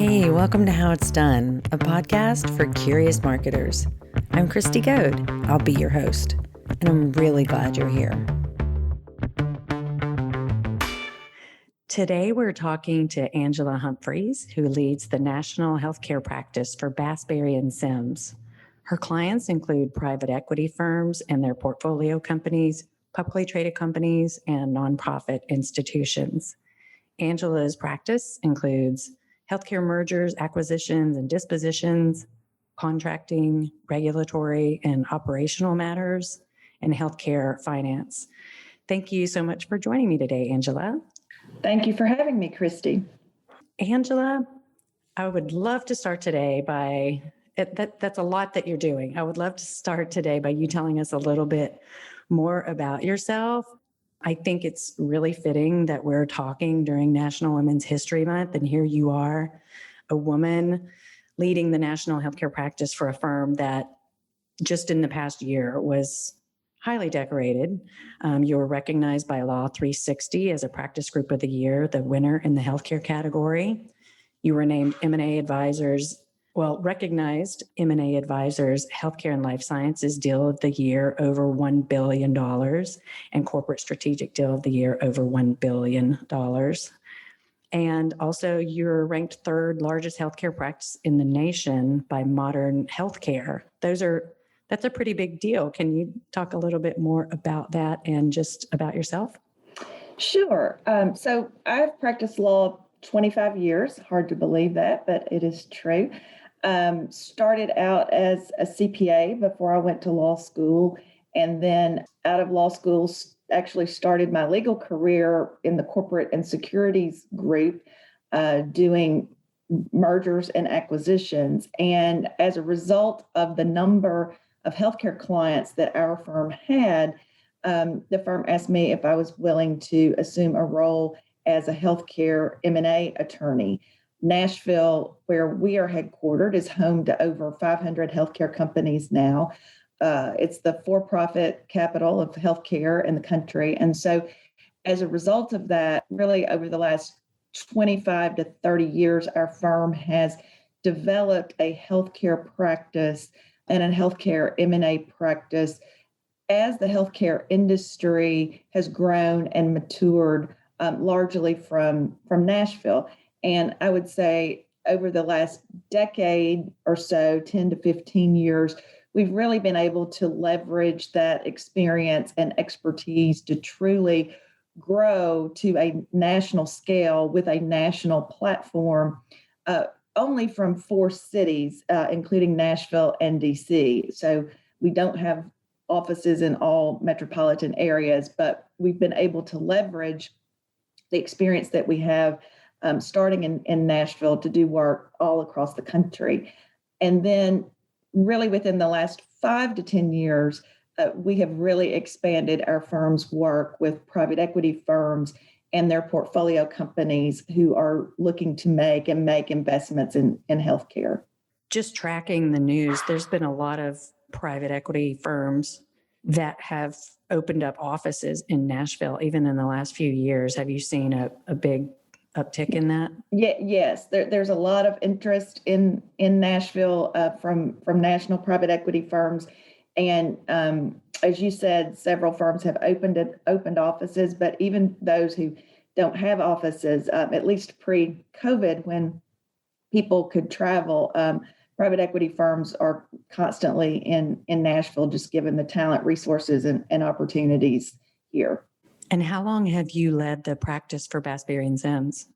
Hey, welcome to How It's Done, a podcast for curious marketers. I'm Christy Goad. I'll be your host, and I'm really glad you're here. Today, we're talking to Angela Humphreys, who leads the national healthcare practice for Bass, Berry & Sims. Her clients include private equity firms and their portfolio companies, publicly traded companies, and nonprofit institutions. Angela's practice includes healthcare mergers, acquisitions, and dispositions, contracting, regulatory and operational matters, and healthcare finance. Thank you so much for joining me today, Angela. Thank you for having me, Christy. Angela, I would love to start today by, that's a lot that you're doing. I would love to start today by you telling us a little bit more about yourself. I think it's really fitting that we're talking during National Women's History Month, and here you are, a woman leading the national healthcare practice for a firm that just in the past year was highly decorated. You were recognized by Law 360 as a Practice Group of the Year, the winner in the healthcare category. You were named recognized M&A Advisors Healthcare and Life Sciences Deal of the Year over $1 billion and Corporate Strategic Deal of the Year over $1 billion. And also you're ranked third largest healthcare practice in the nation by Modern Healthcare. That's a pretty big deal. Can you talk a little bit more about that and just about yourself? Sure. So I've practiced law 25 years. Hard to believe that, but it is true. Started out as a CPA before I went to law school, and then out of law school, actually started my legal career in the corporate and securities group, doing mergers and acquisitions. And as a result of the number of healthcare clients that our firm had, the firm asked me if I was willing to assume a role as a healthcare M&A attorney. Nashville, where we are headquartered, is home to over 500 healthcare companies now. It's the for-profit capital of healthcare in the country. And so as a result of that, really over the last 25 to 30 years, our firm has developed a healthcare practice and a healthcare M&A practice as the healthcare industry has grown and matured, largely from Nashville. And I would say over the last decade or so, 10 to 15 years, we've really been able to leverage that experience and expertise to truly grow to a national scale with a national platform, only from 4 cities, including Nashville and DC. So we don't have offices in all metropolitan areas, but we've been able to leverage the experience that we have starting in Nashville to do work all across the country. And then really within the last 5 to 10 years, we have really expanded our firm's work with private equity firms and their portfolio companies who are looking to make investments in healthcare. Just tracking the news, there's been a lot of private equity firms that have opened up offices in Nashville, even in the last few years. Have you seen a big uptick in that? Yeah, yes. There's a lot of interest in Nashville from national private equity firms. And as you said, several firms have opened offices, but even those who don't have offices, at least pre-COVID, when people could travel, private equity firms are constantly in Nashville, just given the talent, resources, and opportunities here. And how long have you led the practice for Bass, Berry & Sims?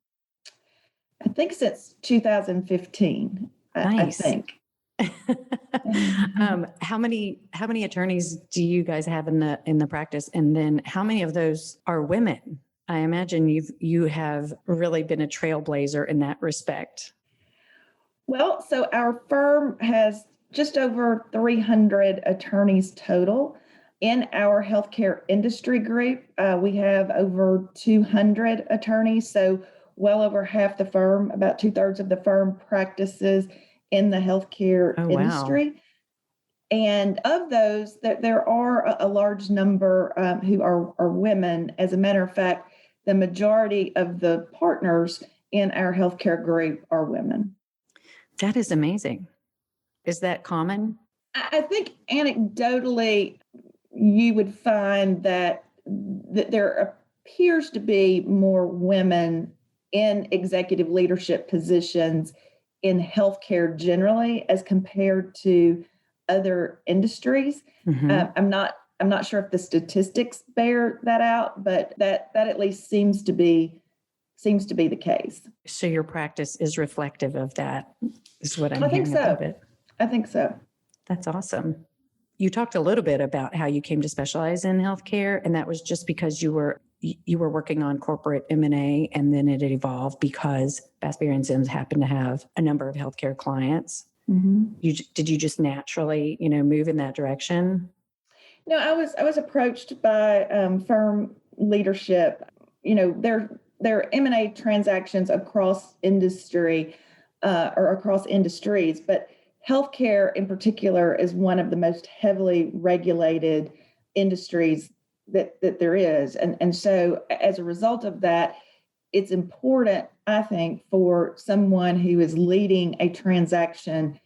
I think since 2015. Nice. I think. How many attorneys do you guys have in the practice, and then how many of those are women? I imagine you have really been a trailblazer in that respect. Well, so our firm has just over 300 attorneys total. In our healthcare industry group, we have over 200 attorneys. So well over half the firm, about 2/3 of the firm practices in the healthcare industry. Wow. And of those, there are a large number who are women. As a matter of fact, the majority of the partners in our healthcare group are women. That is amazing. Is that common? I think anecdotally, you would find that there appears to be more women in executive leadership positions in healthcare generally as compared to other industries. Hmm. I'm not sure if the statistics bear that out, but that at least seems to be the case. So your practice is reflective of that, is what I'm I think hearing a little so. bit. I think so. That's awesome. You talked a little bit about how you came to specialize in healthcare, and that was just because you were working on corporate M&A, and then it evolved because Bass, Berry and Sims happened to have a number of healthcare clients. Mhm. Did you just naturally, move in that direction? No, I was approached by firm leadership. There are M&A transactions across industry or across industries, but healthcare in particular is one of the most heavily regulated industries that there is, and so as a result of that, it's important, I think, for someone who is leading a transaction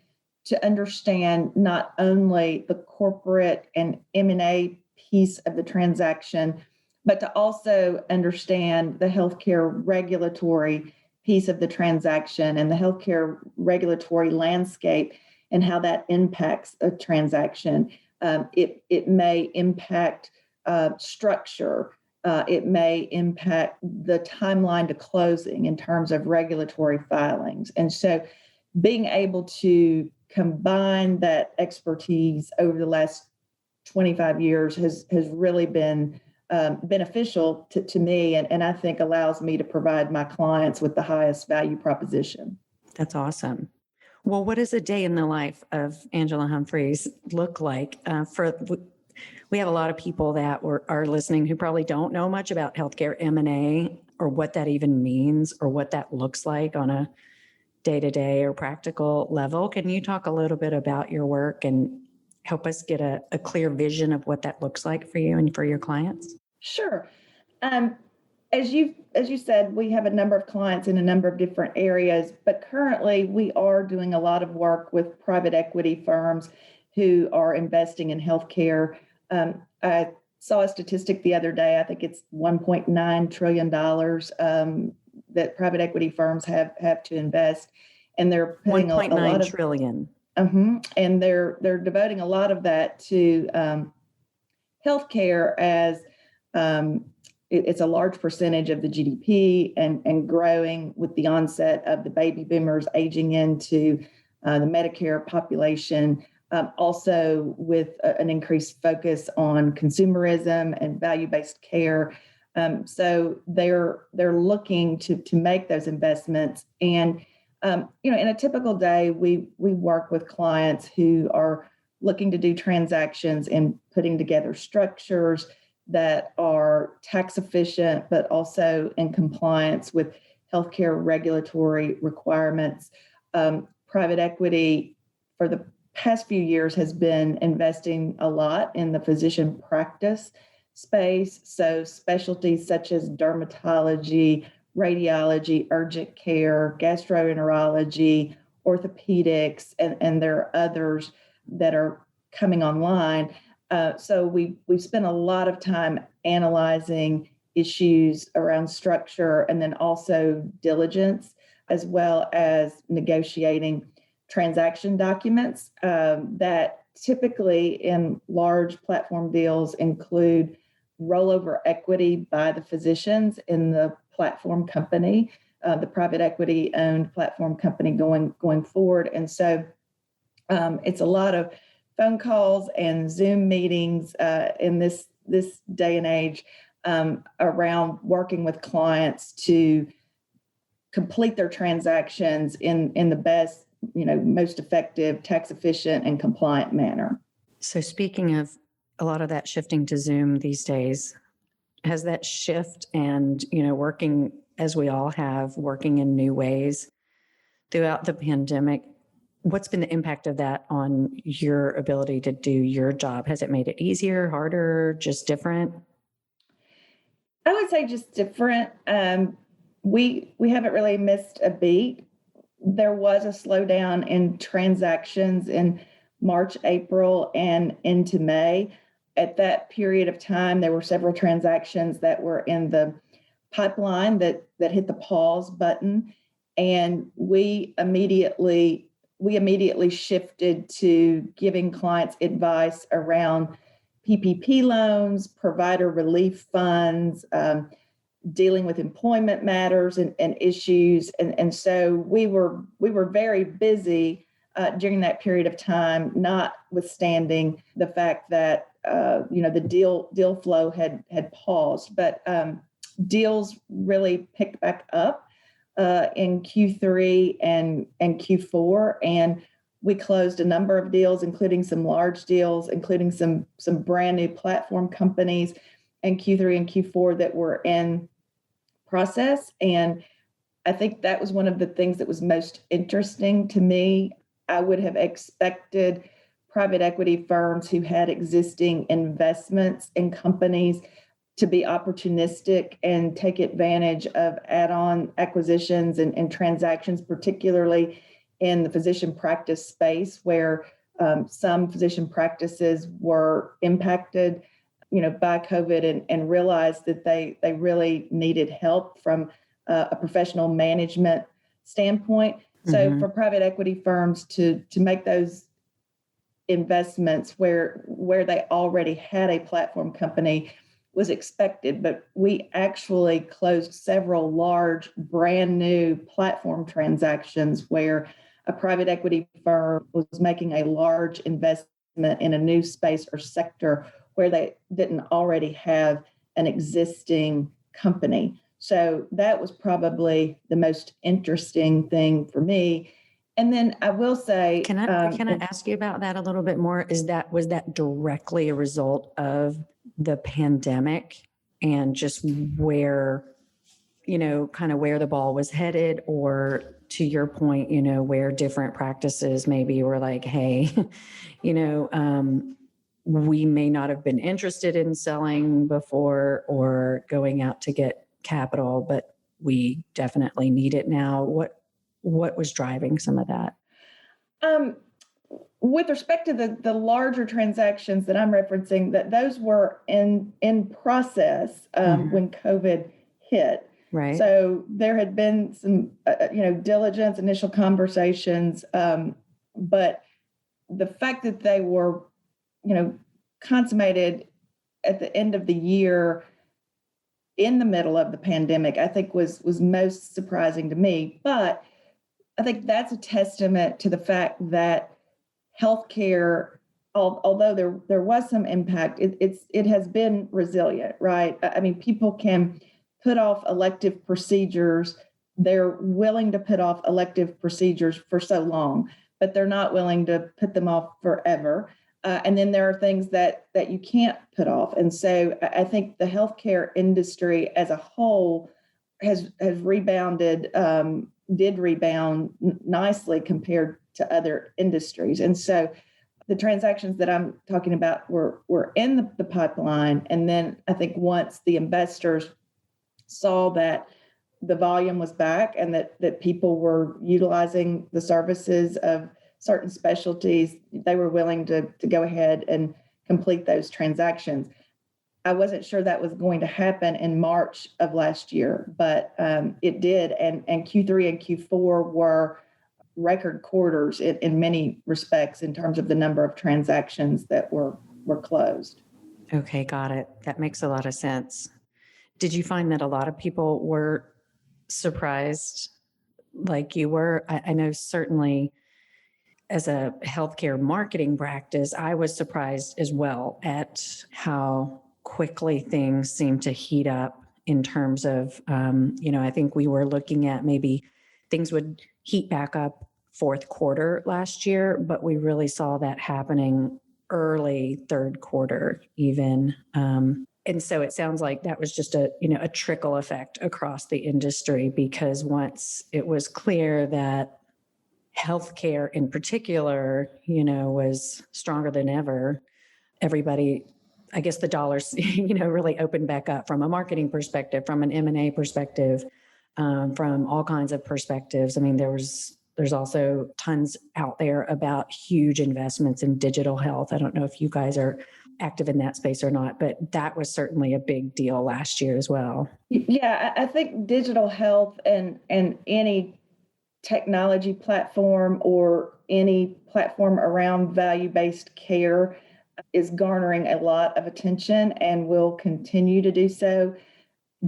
to understand not only the corporate and M&A piece of the transaction, but to also understand the healthcare regulatory piece of the transaction and the healthcare regulatory landscape and how that impacts a transaction. It may impact structure. It may impact the timeline to closing in terms of regulatory filings. And so being able to combine that expertise over the last 25 years has really been beneficial to me, and I think allows me to provide my clients with the highest value proposition. That's awesome. Well, what does a day in the life of Angela Humphreys look like? We have a lot of people that are listening who probably don't know much about healthcare M&A or what that even means or what that looks like on a day-to-day or practical level. Can you talk a little bit about your work and help us get a clear vision of what that looks like for you and for your clients? Sure. Um, as you said, we have a number of clients in a number of different areas, but currently we are doing a lot of work with private equity firms who are investing in healthcare. I saw a statistic the other day. I think it's $1.9 trillion that private equity firms have to invest, and they're putting a lot 1.9 of trillion. and they're devoting a lot of that to healthcare as it's a large percentage of the GDP and growing with the onset of the baby boomers aging into the Medicare population. Also, with an increased focus on consumerism and value-based care, so they're looking to make those investments. And in a typical day, we work with clients who are looking to do transactions and putting together structures that are tax efficient, but also in compliance with healthcare regulatory requirements. Private equity for the past few years has been investing a lot in the physician practice space. So specialties such as dermatology, radiology, urgent care, gastroenterology, orthopedics, and there are others that are coming online. So we've spent a lot of time analyzing issues around structure and then also diligence, as well as negotiating transaction documents that typically in large platform deals include rollover equity by the physicians in the platform company, the private equity owned platform company going forward. And so it's a lot of phone calls and Zoom meetings in this day and age around working with clients to complete their transactions in the best, most effective, tax efficient, and compliant manner. So speaking of a lot of that shifting to Zoom these days, has that shift and, working as we all have, working in new ways throughout the pandemic, what's been the impact of that on your ability to do your job? Has it made it easier, harder, just different? I would say just different. we haven't really missed a beat. There was a slowdown in transactions in March, April, and into May. At that period of time, there were several transactions that were in the pipeline that hit the pause button, and we immediately shifted to giving clients advice around PPP loans, provider relief funds, dealing with employment matters and issues. And so we were very busy during that period of time, notwithstanding the fact that the deal flow had paused. But deals really picked back up in Q3 and Q4, and we closed a number of deals, including some large deals, including some brand new platform companies in Q3 and Q4 that were in process. And I think that was one of the things that was most interesting to me. I would have expected private equity firms who had existing investments in companies to be opportunistic and take advantage of add-on acquisitions and transactions, particularly in the physician practice space, where some physician practices were impacted, by COVID, and realized that they really needed help from a professional management standpoint. So for private equity firms to make those investments where they already had a platform company was expected, but we actually closed several large brand new platform transactions where a private equity firm was making a large investment in a new space or sector where they didn't already have an existing company. So that was probably the most interesting thing for me. And then I will say, Can I ask you about that a little bit more? Was that directly a result of the pandemic and just where, kind of where the ball was headed, or to your point, where different practices maybe were like, hey, we may not have been interested in selling before or going out to get capital, but we definitely need it now. What was driving some of that? With respect to the larger transactions that I'm referencing, that those were in process when COVID hit. Right. So there had been some, diligence, initial conversations, but the fact that they were, consummated at the end of the year in the middle of the pandemic, I think was most surprising to me. But I think that's a testament to the fact that healthcare, although there was some impact, it has been resilient, right? I mean, people can put off elective procedures. They're willing to put off elective procedures for so long, but they're not willing to put them off forever. And then there are things that you can't put off. And so I think the healthcare industry as a whole has rebounded, did rebound nicely compared to other industries. And so the transactions that I'm talking about were in the pipeline. And then I think once the investors saw that the volume was back and that people were utilizing the services of certain specialties, they were willing to go ahead and complete those transactions. I wasn't sure that was going to happen in March of last year, but it did. And Q3 and Q4 were record quarters in many respects in terms of the number of transactions that were closed. Okay, got it. That makes a lot of sense. Did you find that a lot of people were surprised like you were? I know certainly as a healthcare marketing practice, I was surprised as well at how quickly things seem to heat up in terms of, I think we were looking at maybe things would heat back up fourth quarter last year, but we really saw that happening early third quarter even. And so it sounds like that was just a trickle effect across the industry, because once it was clear that healthcare in particular, was stronger than ever, everybody, I guess the dollars, really opened back up from a marketing perspective, from an M&A perspective. from all kinds of perspectives. I mean, there's also tons out there about huge investments in digital health. I don't know if you guys are active in that space or not, but that was certainly a big deal last year as well. Yeah, I think digital health and any technology platform or any platform around value-based care is garnering a lot of attention and will continue to do so.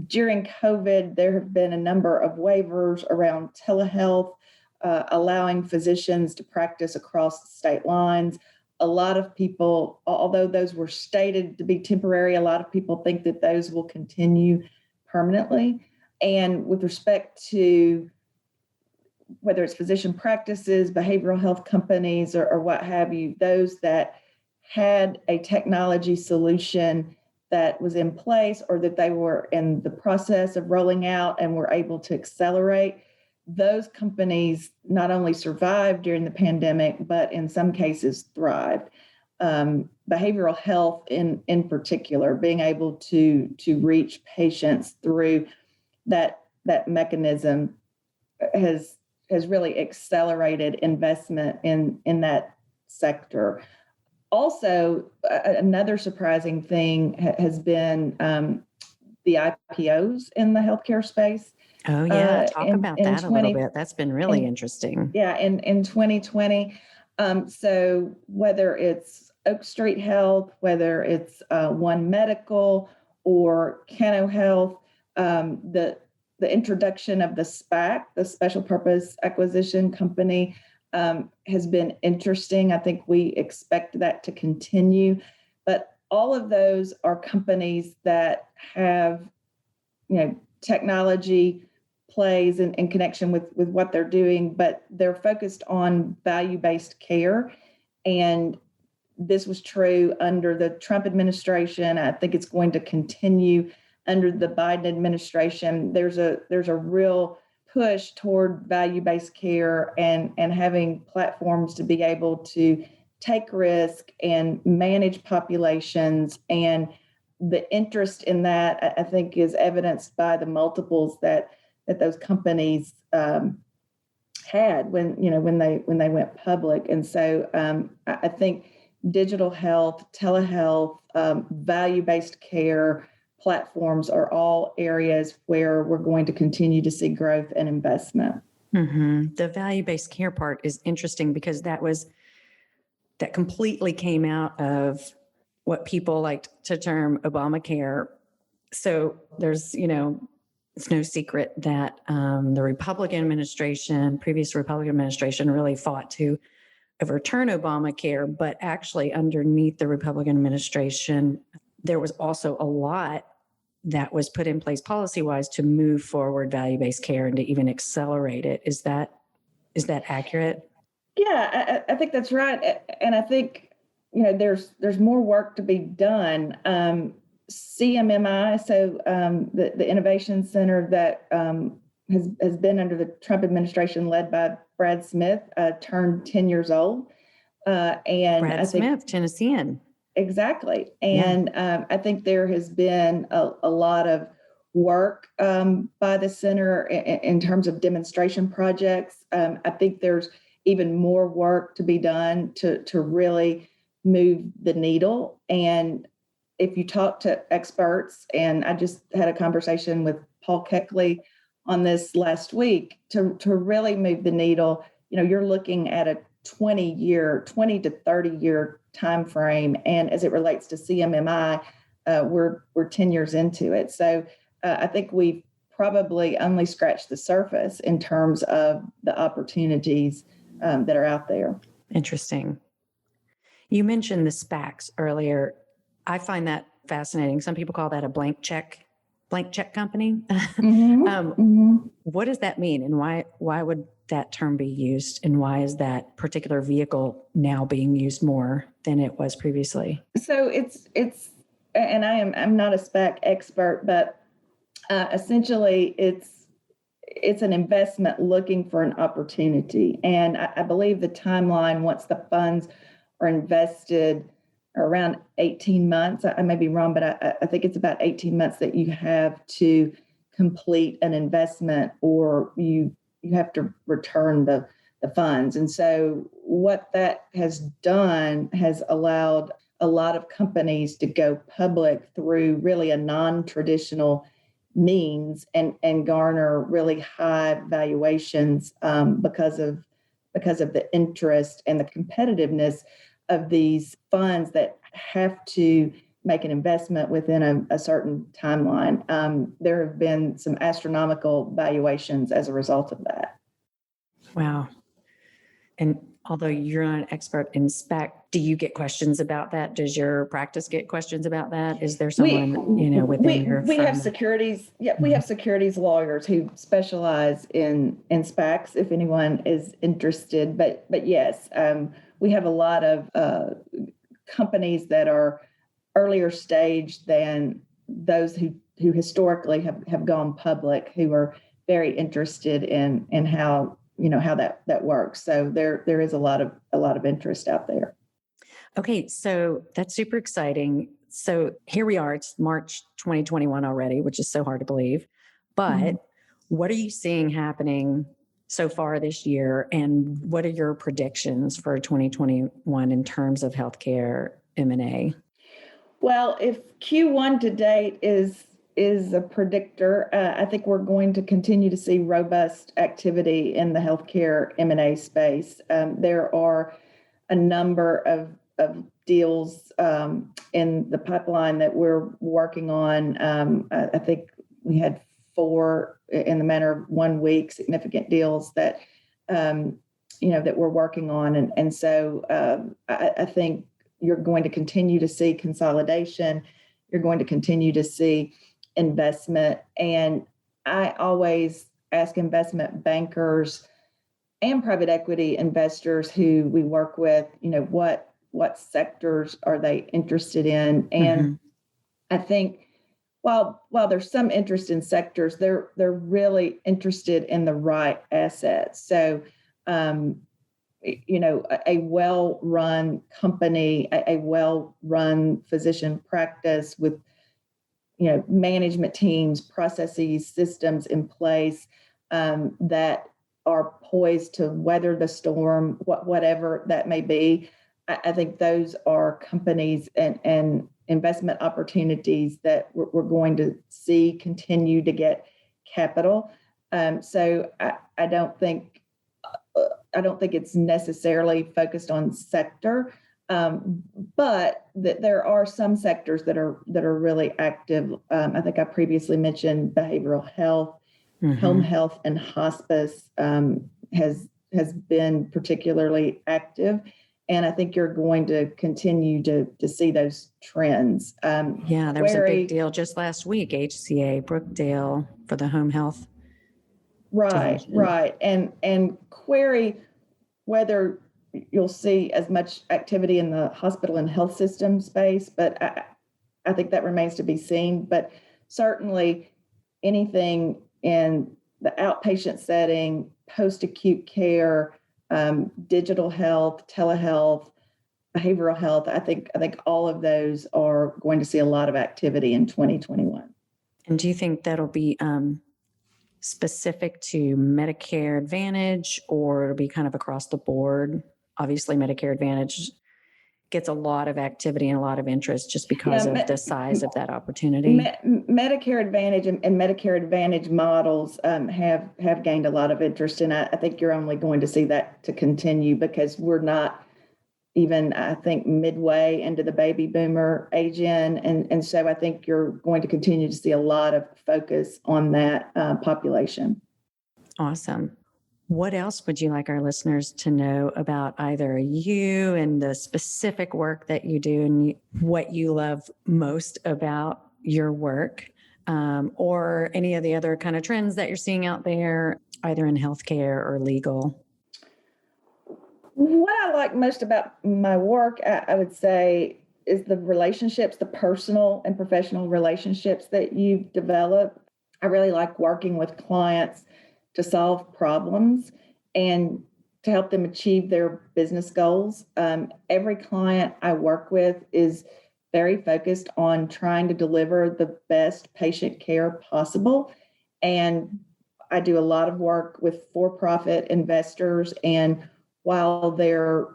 During COVID, there have been a number of waivers around telehealth, allowing physicians to practice across state lines. A lot of people, although those were stated to be temporary, a lot of people think that those will continue permanently. And with respect to whether it's physician practices, behavioral health companies, or what have you, those that had a technology solution that was in place or that they were in the process of rolling out and were able to accelerate, those companies not only survived during the pandemic, but in some cases thrived. Behavioral health in particular, being able to reach patients through that mechanism has really accelerated investment in that sector. Also, another surprising thing has been the IPOs in the healthcare space. Oh, yeah. Talk about that a little bit. That's been really interesting. Yeah, in 2020. So whether it's Oak Street Health, whether it's One Medical or Cano Health, the introduction of the SPAC, the Special Purpose Acquisition Company, has been interesting. I think we expect that to continue. But all of those are companies that have, technology plays in connection with what they're doing, but they're focused on value-based care. And this was true under the Trump administration. I think it's going to continue under the Biden administration. There's a real push toward value-based care and having platforms to be able to take risk and manage populations. And the interest in that, I think, is evidenced by the multiples that those companies had when they went public. And so I think digital health, telehealth, value-based care platforms are all areas where we're going to continue to see growth and investment. Mm-hmm. The value-based care part is interesting because that completely came out of what people liked to term Obamacare. So there's, it's no secret that the previous Republican administration really fought to overturn Obamacare, but actually underneath the Republican administration, there was also a lot that was put in place policy-wise to move forward value-based care and to even accelerate it. Is that accurate? Yeah, I think that's right. And I think, there's more work to be done. CMMI, so the Innovation Center that has been under the Trump administration led by Brad Smith, turned 10 years old. And Brad Smith, Tennessean. Exactly. And I think there has been a lot of work by the center in terms of demonstration projects. I think there's even more work to be done to really move the needle. And if you talk to experts, and I just had a conversation with Paul Keckley on this last week, to really move the needle, you're looking at a 20 to 30 year time frame. And as it relates to CMMI, we're 10 years into it. So I think we've probably only scratched the surface in terms of the opportunities that are out there. Interesting. You mentioned the SPACs earlier. I find that fascinating. Some people call that a blank check company. Mm-hmm. What does that mean, and why would that term be used, and why is that particular vehicle now being used more than it was previously? So it's and I'm not a SPAC expert, but essentially it's an investment looking for an opportunity. And I believe the timeline, once the funds are invested, around 18 months. I may be wrong, but I think it's about 18 months that you have to complete an investment or you have to return the funds. And so what that has done has allowed a lot of companies to go public through really a non-traditional means and garner really high valuations because of the interest and the competitiveness of these funds that have to make an investment within a certain timeline. There have been some astronomical valuations as a result of that. Wow. And although you're not an expert in spec, do you get questions about that? Does your practice get questions about that? Is there someone, within your we firm? have securities. Yeah, we have securities lawyers who specialize in SPACs if anyone is interested. But yes, we have a lot of companies that are earlier stage than those who historically have gone public, who are very interested in how how that works. So there is a lot of interest out there. Okay, so that's super exciting. So here we are, it's March 2021 already, which is so hard to believe. But what are you seeing happening so far this year? And what are your predictions for 2021 in terms of healthcare M&A? Well, if Q1 to date is a predictor, I think we're going to continue to see robust activity in the healthcare M&A space. There are a number of deals in the pipeline that we're working on. I think we had 4 in the matter of 1 week, significant deals that that we're working on, and so I think you're going to continue to see consolidation. You're going to continue to see investment. And I always ask investment bankers and private equity investors who we work with, what sectors are they interested in? And I think while there's some interest in sectors, they're really interested in the right assets. So a well-run company, a well-run physician practice with, management teams, processes, systems in place that are poised to weather the storm, whatever that may be. I think those are companies and investment opportunities that we're going to see continue to get capital. So I don't think it's necessarily focused on sector, but that there are some sectors that are really active. I think I previously mentioned behavioral health, home health, and hospice has been particularly active, and I think you're going to continue to see those trends. Yeah, there was a big deal just last week, HCA Brookdale for the home health. Right. And query whether you'll see as much activity in the hospital and health system space, but I think that remains to be seen. But certainly anything in the outpatient setting, post-acute care, digital health, telehealth, behavioral health, I think all of those are going to see a lot of activity in 2021. And do you think that'll be specific to Medicare Advantage, or it'll be kind of across the board? Obviously, Medicare Advantage gets a lot of activity and a lot of interest just because of the size of that opportunity. Medicare Advantage and Medicare Advantage models have gained a lot of interest, and I think you're only going to see that to continue because we're not even, I think, midway into the baby boomer age in. And so I think you're going to continue to see a lot of focus on that population. Awesome. What else would you like our listeners to know about either you and the specific work that you do and what you love most about your work, or any of the other kind of trends that you're seeing out there, either in healthcare or legal? What I like most about my work, I would say, is the relationships, the personal and professional relationships that you've developed. I really like working with clients to solve problems and to help them achieve their business goals. Every client I work with is very focused on trying to deliver the best patient care possible. And I do a lot of work with for-profit investors. And while they're,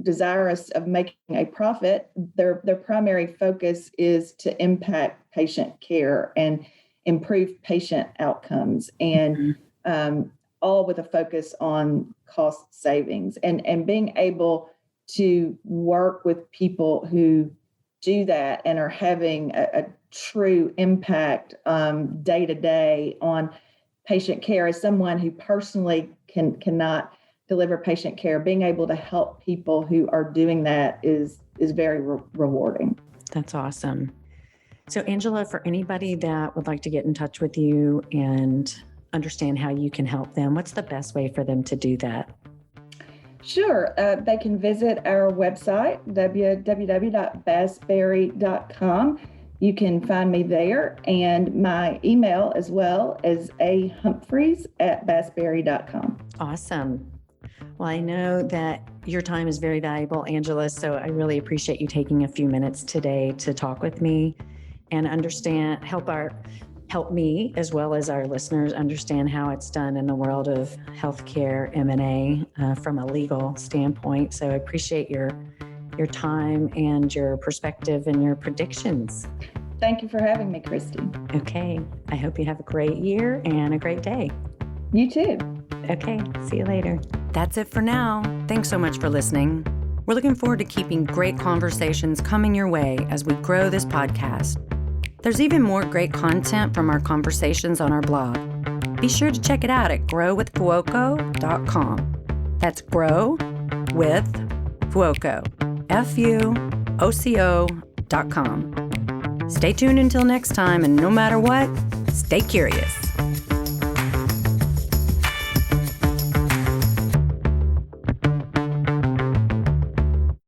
desirous of making a profit, their primary focus is to impact patient care and improve patient outcomes, and all with a focus on cost savings, and being able to work with people who do that and are having a true impact day to day on patient care. As someone who personally cannot deliver patient care, being able to help people who are doing that is very rewarding. That's awesome. So Angela, for anybody that would like to get in touch with you and understand how you can help them, what's the best way for them to do that? Sure. They can visit our website, www.bassberry.com. You can find me there, and my email as well is ahumphreys@bassberry.com. Help Well, I know that your time is very valuable, Angela, so I really appreciate you taking a few minutes today to talk with me and help me as well as our listeners understand how it's done in the world of healthcare M&A from a legal standpoint. So I appreciate your time and your perspective and your predictions. Thank you for having me, Christy. Okay. I hope you have a great year and a great day. You too. Okay. See you later. That's it for now. Thanks so much for listening. We're looking forward to keeping great conversations coming your way as we grow this podcast. There's even more great content from our conversations on our blog. Be sure to check it out at growwithfuoco.com. That's grow with Fuoco, FUOCO.com. Stay tuned until next time, and no matter what, stay curious.